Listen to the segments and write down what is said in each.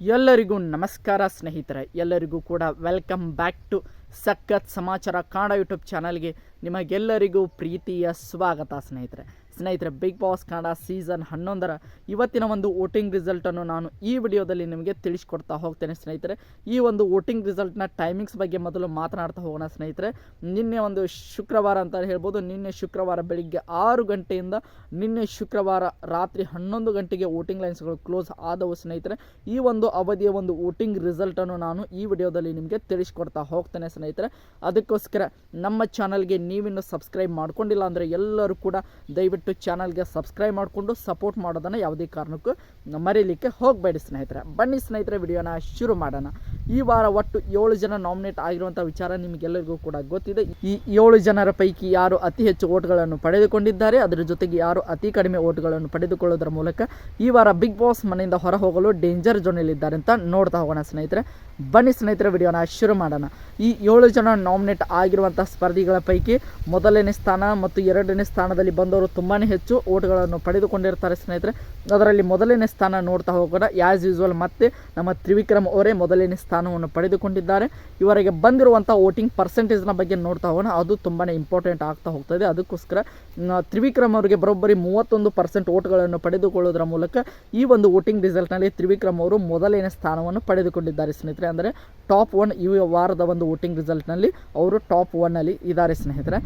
ಎಲ್ಲರಿಗೂ ನಮಸ್ಕಾರ ಸ್ನೇಹಿತರೆ, ಎಲ್ಲರಿಗೂ ಕೂಡ ವೆಲ್ಕಮ್ ಬ್ಯಾಕ್ ಟು ಸಖತ್ ಸಮಾಚಾರ ಕನ್ನಡ ಯೂಟ್ಯೂಬ್ ಚಾನಲ್ಗೆ ನಿಮಗೆಲ್ಲರಿಗೂ ಪ್ರೀತಿಯ ಸ್ವಾಗತ. ಸ್ನೇಹಿತರೆ ಬಿಗ್ ಬಾಸ್ ಕನ್ನಡ ಸೀಸನ್ 11ರ ಇವತ್ತಿನ ಒಂದು ವೋಟಿಂಗ್ ರಿಸಲ್ಟನ್ನು ನಾನು ಈ ವಿಡಿಯೋದಲ್ಲಿ ನಿಮಗೆ ತಿಳಿಸ್ಕೊಡ್ತಾ ಹೋಗ್ತೇನೆ. ಸ್ನೇಹಿತರೆ, ಈ ಒಂದು ವೋಟಿಂಗ್ ರಿಸಲ್ಟ್ನ ಟೈಮಿಂಗ್ಸ್ ಬಗ್ಗೆ ಮೊದಲು ಮಾತನಾಡ್ತಾ ಹೋಗೋಣ. ಸ್ನೇಹಿತರೆ, ನಿನ್ನೆ ಒಂದು ಶುಕ್ರವಾರ ಅಂತ ಹೇಳ್ಬೋದು. ನಿನ್ನೆ ಶುಕ್ರವಾರ ಬೆಳಿಗ್ಗೆ 6 ಗಂಟೆಯಿಂದ ನಿನ್ನೆ ಶುಕ್ರವಾರ ರಾತ್ರಿ 11 ಗಂಟೆಗೆ ವೋಟಿಂಗ್ ಲೈನ್ಸ್ಗಳು ಕ್ಲೋಸ್ ಆದವು. ಸ್ನೇಹಿತರೆ, ಈ ಒಂದು ಅವಧಿಯ ಒಂದು ವೋಟಿಂಗ್ ರಿಸಲ್ಟನ್ನು ನಾನು ಈ ವಿಡಿಯೋದಲ್ಲಿ ನಿಮಗೆ ತಿಳಿಸ್ಕೊಡ್ತಾ ಹೋಗ್ತೇನೆ. ಸ್ನೇಹಿತರೆ, ಅದಕ್ಕೋಸ್ಕರ ನಮ್ಮ ಚಾನಲ್ಗೆ ನೀವಿನ್ನು ಸಬ್ಸ್ಕ್ರೈಬ್ ಮಾಡ್ಕೊಂಡಿಲ್ಲ ಅಂದರೆ ಎಲ್ಲರೂ ಕೂಡ ದಯವಿಟ್ಟು ಚಾನಲ್ಗೆ ಸಬ್ಸ್ಕ್ರೈಬ್ ಮಾಡಿಕೊಂಡು ಸಪೋರ್ಟ್ ಮಾಡೋದನ್ನು ಯಾವುದೇ ಕಾರಣಕ್ಕೂ ಮರೀಲಿಕ್ಕೆ ಹೋಗಬೇಡಿ. ಬನ್ನಿ ಸ್ನೇಹಿತರೆ, ವಿಡಿಯೋನ ಶುರು ಮಾಡೋಣ. ಈ ವಾರ ಒಟ್ಟು 7 ಜನ ನಾಮಿನೇಟ್ ಆಗಿರುವಂಥ ವಿಚಾರ ನಿಮಗೆಲ್ಲರಿಗೂ ಕೂಡ ಗೊತ್ತಿದೆ. ಈ 7 ಜನರ ಪೈಕಿ ಯಾರು ಅತಿ ಹೆಚ್ಚು ಓಟ್ಗಳನ್ನು ಪಡೆದುಕೊಂಡಿದ್ದಾರೆ, ಅದರ ಜೊತೆಗೆ ಯಾರು ಅತಿ ಕಡಿಮೆ ಓಟ್ಗಳನ್ನು ಪಡೆದುಕೊಳ್ಳೋದ್ರ ಮೂಲಕ ಈ ವಾರ ಬಿಗ್ ಬಾಸ್ ಮನೆಯಿಂದ ಹೊರ ಹೋಗಲು ಡೇಂಜರ್ ಝೋನಲ್ಲಿದ್ದಾರೆ ಅಂತ ನೋಡ್ತಾ ಹೋಗೋಣ. ಸ್ನೇಹಿತರೆ, ಬನ್ನಿ ಸ್ನೇಹಿತರೆ, ವಿಡಿಯೋನ ಶುರು ಮಾಡೋಣ. ಈ 7 ಜನ ನಾಮಿನೇಟ್ ಆಗಿರುವಂಥ ಸ್ಪರ್ಧಿಗಳ ಪೈಕಿ ಮೊದಲನೇ ಸ್ಥಾನ ಮತ್ತು 2ನೇ ಸ್ಥಾನದಲ್ಲಿ ಬಂದವರು ತುಂಬಾ ಹೆಚ್ಚು ಓಟ್ಗಳನ್ನು ಪಡೆದುಕೊಂಡಿರ್ತಾರೆ. ಸ್ನೇಹಿತರೆ, ಅದರಲ್ಲಿ ಮೊದಲನೇ ಸ್ಥಾನ ನೋಡ್ತಾ ಹೋಗೋಣ. ಆ್ಯಸ್ ಯೂಸ್ವಲ್ ಮತ್ತೆ ನಮ್ಮ ತ್ರಿವಿಕ್ರಮ್ ಅವರೇ ಮೊದಲನೇ ಸ್ಥಾನವನ್ನು ಪಡೆದುಕೊಂಡಿದ್ದಾರೆ. ಇವರಿಗೆ ಬಂದಿರುವಂಥ ವೋಟಿಂಗ್ ಪರ್ಸೆಂಟೇಜ್ನ ಬಗ್ಗೆ ನೋಡ್ತಾ ಹೋಗೋಣ. ಅದು ತುಂಬಾ ಇಂಪಾರ್ಟೆಂಟ್ ಆಗ್ತಾ ಹೋಗ್ತದೆ. ಅದಕ್ಕೋಸ್ಕರ ತ್ರಿವಿಕ್ರಮ್ ಅವರಿಗೆ ಬರೋಬ್ಬರಿ 31% ಓಟ್ಗಳನ್ನು ಪಡೆದುಕೊಳ್ಳೋದ್ರ ಮೂಲಕ ಈ ಒಂದು ವೋಟಿಂಗ್ ರಿಸಲ್ಟ್ನಲ್ಲಿ ತ್ರಿವಿಕ್ರಮ್ ಅವರು ಮೊದಲನೇ ಸ್ಥಾನವನ್ನು ಪಡೆದುಕೊಂಡಿದ್ದಾರೆ. ಸ್ನೇಹಿತರೆ, ಅಂದರೆ ಟಾಪ್ 1 ಈ ವಾರದ ಒಂದು ವೋಟಿಂಗ್ ರಿಸಲ್ಟ್ನಲ್ಲಿ ಅವರು ಟಾಪ್ 1 ಇದ್ದಾರೆ. ಸ್ನೇಹಿತರೆ,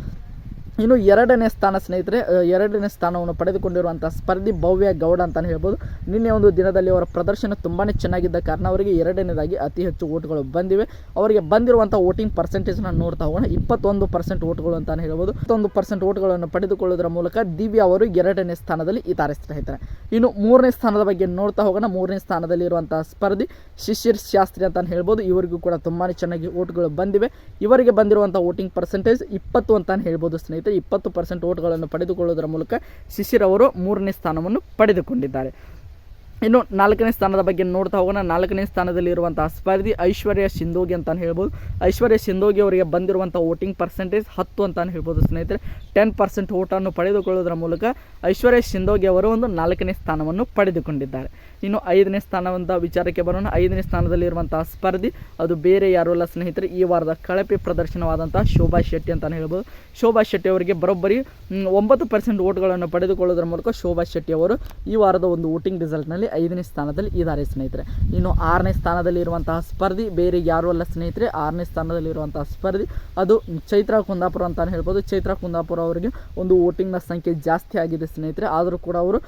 ಇನ್ನು 2ನೇ ಸ್ಥಾನ ಸ್ನೇಹಿತರೆ, 2ನೇ ಸ್ಥಾನವನ್ನು ಪಡೆದುಕೊಂಡಿರುವಂಥ ಸ್ಪರ್ಧಿ ಭವ್ಯ ಗೌಡ ಅಂತಲೇ ಹೇಳ್ಬೋದು. ನಿನ್ನೆ ಒಂದು ದಿನದಲ್ಲಿ ಅವರ ಪ್ರದರ್ಶನ ತುಂಬಾ ಚೆನ್ನಾಗಿದ್ದ ಕಾರಣ ಅವರಿಗೆ 2ನೇದಾಗಿ ಅತಿ ಹೆಚ್ಚು ಓಟ್ಗಳು ಬಂದಿವೆ. ಅವರಿಗೆ ಬಂದಿರುವಂಥ ವೋಟಿಂಗ್ ಪರ್ಸೆಂಟೇಜ್ನ ನೋಡ್ತಾ ಹೋಗೋಣ. 21% ಓಟ್ಗಳು ಅಂತಲೇ ಹೇಳ್ಬೋದು. 21% ಓಟ್ಗಳನ್ನು ಪಡೆದುಕೊಳ್ಳೋದ್ರ ಮೂಲಕ ದಿವ್ಯಾ ಅವರು 2ನೇ ಸ್ಥಾನದಲ್ಲಿ ಇದ್ದಾರೆ. ಸ್ನೇಹಿತರೆ, ಇನ್ನು 3ನೇ ಸ್ಥಾನದ ಬಗ್ಗೆ ನೋಡ್ತಾ ಹೋಗೋಣ. 3ನೇ ಸ್ಥಾನದಲ್ಲಿ ಇರುವಂಥ ಸ್ಪರ್ಧಿ ಶಿಶಿರ್ ಶಾಸ್ತ್ರಿ ಅಂತಲೇ ಹೇಳ್ಬೋದು. ಇವರಿಗೂ ಕೂಡ ತುಂಬಾ ಚೆನ್ನಾಗಿ ಓಟ್ಗಳು ಬಂದಿವೆ. ಇವರಿಗೆ ಬಂದಿರುವಂಥ ವೋಟಿಂಗ್ ಪರ್ಸೆಂಟೇಜ್ 20 ಅಂತಲೇ ಹೇಳ್ಬೋದು. ಸ್ನೇಹಿತರೆ, 20% ಓಟ್ಗಳನ್ನು ಪಡೆದುಕೊಳ್ಳುವುದರ ಮೂಲಕ ಶಿಶಿರ್ ಅವರು 3ನೇ ಸ್ಥಾನವನ್ನು ಪಡೆದುಕೊಂಡಿದ್ದಾರೆ. ಇನ್ನು 4ನೇ ಸ್ಥಾನದ ಬಗ್ಗೆ ನೋಡ್ತಾ ಹೋಗೋಣ. 4ನೇ ಸ್ಥಾನದಲ್ಲಿರುವಂತಹ ಸ್ಪರ್ಧಿ ಐಶ್ವರ್ಯ ಸಿಂಧೋಗಿ ಅಂತಲೇ ಹೇಳ್ಬೋದು. ಐಶ್ವರ್ಯ ಸಿಂಧೋಗಿ ಅವರಿಗೆ ಬಂದಿರುವಂಥ ವೋಟಿಂಗ್ ಪರ್ಸೆಂಟೇಜ್ 10 ಅಂತಲೇ ಹೇಳ್ಬೋದು. ಸ್ನೇಹಿತರೆ, 10% ಓಟನ್ನು ಪಡೆದುಕೊಳ್ಳೋದ್ರ ಮೂಲಕ ಐಶ್ವರ್ಯ ಸಿಂಧೋಗಿ ಅವರು ಒಂದು 4ನೇ ಸ್ಥಾನವನ್ನು ಪಡೆದುಕೊಂಡಿದ್ದಾರೆ. ಇನ್ನು 5ನೇ ಸ್ಥಾನವಂತ ವಿಚಾರಕ್ಕೆ ಬರೋಣ. 5ನೇ ಸ್ಥಾನದಲ್ಲಿರುವಂತಹ ಸ್ಪರ್ಧಿ ಅದು ಬೇರೆ ಯಾರೂ ಅಲ್ಲ ಸ್ನೇಹಿತರೆ, ಈ ವಾರದ ಕಳಪೆ ಪ್ರದರ್ಶನವಾದಂಥ ಶೋಭಾ ಶೆಟ್ಟಿ ಅಂತಲೇ ಹೇಳ್ಬೋದು. ಶೋಭಾ ಶೆಟ್ಟಿ ಅವರಿಗೆ ಬರೋಬ್ಬರಿ 9% ಓಟ್ಗಳನ್ನು ಪಡೆದುಕೊಳ್ಳೋದ್ರ ಮೂಲಕ ಶೋಭಾ ಶೆಟ್ಟಿ ಅವರು ಈ ವಾರದ ಒಂದು ವೋಟಿಂಗ್ ರಿಸಲ್ಟ್ನಲ್ಲಿ 5ನೇ ಸ್ಥಾನದಲ್ಲಿ ಇದ್ದಾರೆ. ಸ್ನೇಹಿತರೆ, ಇನ್ನು 6ನೇ ಸ್ಥಾನದಲ್ಲಿ ಇರುವಂತಹ ಸ್ಪರ್ಧಿ ಬೇರೆ ಯಾರೂ ಅಲ್ಲ ಸ್ನೇಹಿತರೆ. 6ನೇ ಸ್ಥಾನದಲ್ಲಿ ಇರುವಂತಹ ಸ್ಪರ್ಧಿ ಅದು ಚೈತ್ರಾ ಕುಂದಾಪುರ ಅಂತಲೇ ಹೇಳ್ಬೋದು. ಚೈತ್ರಾ ಕುಂದಾಪುರ ಅವರಿಗೆ ಒಂದು ವೋಟಿಂಗ್ನ ಸಂಖ್ಯೆ ಜಾಸ್ತಿ ಆಗಿದೆ ಸ್ನೇಹಿತರೆ. ಆದರೂ ಕೂಡ ಅವರು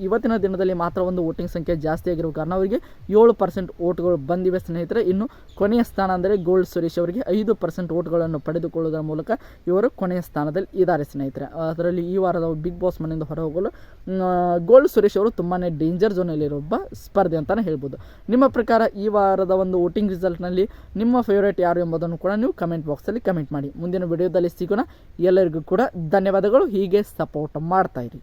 ಇವತ್ತಿನ ದಿನದಲ್ಲಿ ಮಾತ್ರ ಒಂದು ವೋಟಿಂಗ್ ಸಂಖ್ಯೆ ಜಾಸ್ತಿ ಆಗಿರುವ ಕಾರಣ ಅವರಿಗೆ 7% ಓಟ್ಗಳು ಬಂದಿವೆ. ಸ್ನೇಹಿತರೆ, ಇನ್ನು ಕೊನೆಯ ಸ್ಥಾನ ಅಂದರೆ ಗೋಲ್ಡ್ ಸುರೇಶ್ ಅವರಿಗೆ 5% ಓಟ್ಗಳನ್ನು ಪಡೆದುಕೊಳ್ಳುವುದರ ಮೂಲಕ ಇವರು ಕೊನೆಯ ಸ್ಥಾನದಲ್ಲಿ ಇದ್ದಾರೆ. ಸ್ನೇಹಿತರೆ, ಅದರಲ್ಲಿ ಈ ವಾರದ ಬಿಗ್ ಬಾಸ್ ಮನೆಯಿಂದ ಹೊರಹೋಗಲು ಗೋಲ್ಡ್ ಸುರೇಶ್ ಅವರು ತುಂಬಾ ಡೇಂಜರ್ ಝೋನಲ್ಲಿರೋ ಒಬ್ಬ ಸ್ಪರ್ಧೆ ಅಂತಲೇ ಹೇಳ್ಬೋದು. ನಿಮ್ಮ ಪ್ರಕಾರ ಈ ವಾರದ ಒಂದು ವೋಟಿಂಗ್ ರಿಸಲ್ಟ್ನಲ್ಲಿ ನಿಮ್ಮ ಫೇವರೇಟ್ ಯಾರು ಎಂಬುದನ್ನು ಕೂಡ ನೀವು ಕಮೆಂಟ್ ಬಾಕ್ಸಲ್ಲಿ ಕಮೆಂಟ್ ಮಾಡಿ. ಮುಂದಿನ ವಿಡಿಯೋದಲ್ಲಿ ಸಿಗೋಣ. ಎಲ್ಲರಿಗೂ ಕೂಡ ಧನ್ಯವಾದಗಳು. ಹೀಗೆ ಸಪೋರ್ಟ್ ಮಾಡ್ತಾ ಇರಿ.